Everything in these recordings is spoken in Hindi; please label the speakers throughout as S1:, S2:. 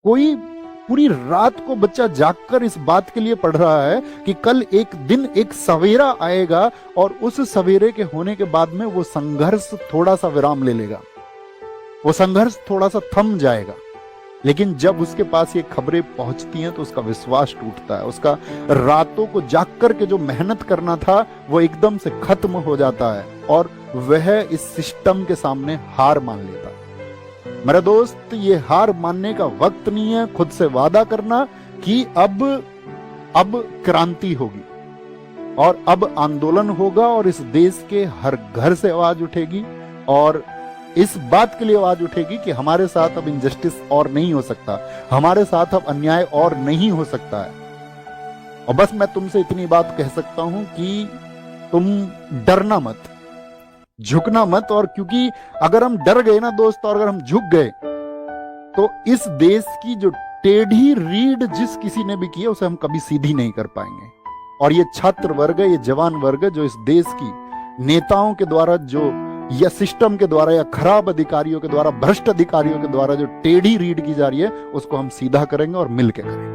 S1: कोई पूरी रात को बच्चा जागकर इस बात के लिए पढ़ रहा है कि कल एक दिन एक सवेरा आएगा और उस सवेरे के होने के बाद में वो संघर्ष थोड़ा सा विराम ले लेगा, वो संघर्ष थोड़ा सा थम जाएगा। लेकिन जब उसके पास ये खबरें पहुंचती हैं तो उसका विश्वास टूटता है, उसका रातों को जाग कर के जो मेहनत करना था वो एकदम से खत्म हो जाता है और वह इस सिस्टम के सामने हार मान लेता है। मेरा दोस्त, ये हार मानने का वक्त नहीं है। खुद से वादा करना कि अब क्रांति होगी और अब आंदोलन होगा और इस देश के हर घर से आवाज उठेगी और इस बात के लिए आवाज उठेगी कि हमारे साथ अब इनजस्टिस और नहीं हो सकता, हमारे साथ अब अन्याय और नहीं हो सकता है। और बस मैं तुमसे इतनी बात कह सकता हूं कि तुम डरना मत, झुकना मत। और क्योंकि अगर हम डर गए ना दोस्त, और अगर हम झुक गए तो इस देश की जो टेढ़ी रीढ़ जिस किसी ने भी की है उसे हम कभी सीधी नहीं कर पाएंगे। और ये छात्र वर्ग, ये जवान वर्ग जो इस देश की नेताओं के द्वारा जो या सिस्टम के द्वारा या खराब अधिकारियों के द्वारा, भ्रष्ट अधिकारियों के द्वारा जो टेढ़ी रीढ़ की जा रही है उसको हम सीधा करेंगे और मिलकर करेंगे।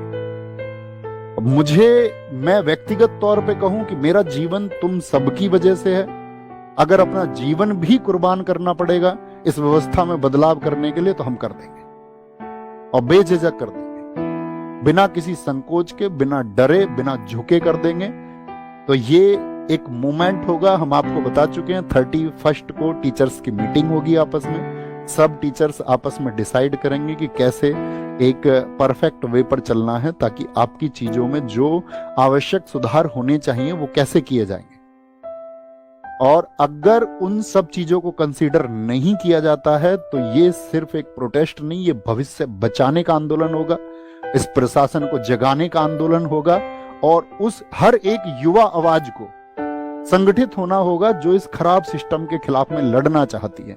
S1: मैं व्यक्तिगत तौर पे कहूं कि मेरा जीवन तुम सबकी वजह से है। अगर अपना जीवन भी कुर्बान करना पड़ेगा इस व्यवस्था में बदलाव करने के लिए तो हम कर देंगे और बेझिझक कर देंगे, बिना किसी संकोच के, बिना डरे, बिना झुके कर देंगे। तो ये एक मोमेंट होगा। हम आपको बता चुके हैं 31 को टीचर्स की मीटिंग होगी आपस में। सब टीचर्स आपस में डिसाइड करेंगे कि कैसे एक परफेक्ट वे पर चलना है ताकि आपकी चीजों में जो आवश्यक सुधार होने चाहिए वो कैसे किए जाएंगे। और अगर उन सब चीजों को कंसीडर नहीं किया जाता है तो ये सिर्फ एक प्रोटेस्ट नहीं, ये भविष्य बचाने का आंदोलन होगा, इस प्रशासन को जगाने का आंदोलन होगा और उस हर एक युवा आवाज को संगठित होना होगा जो इस खराब सिस्टम के खिलाफ में लड़ना चाहती है।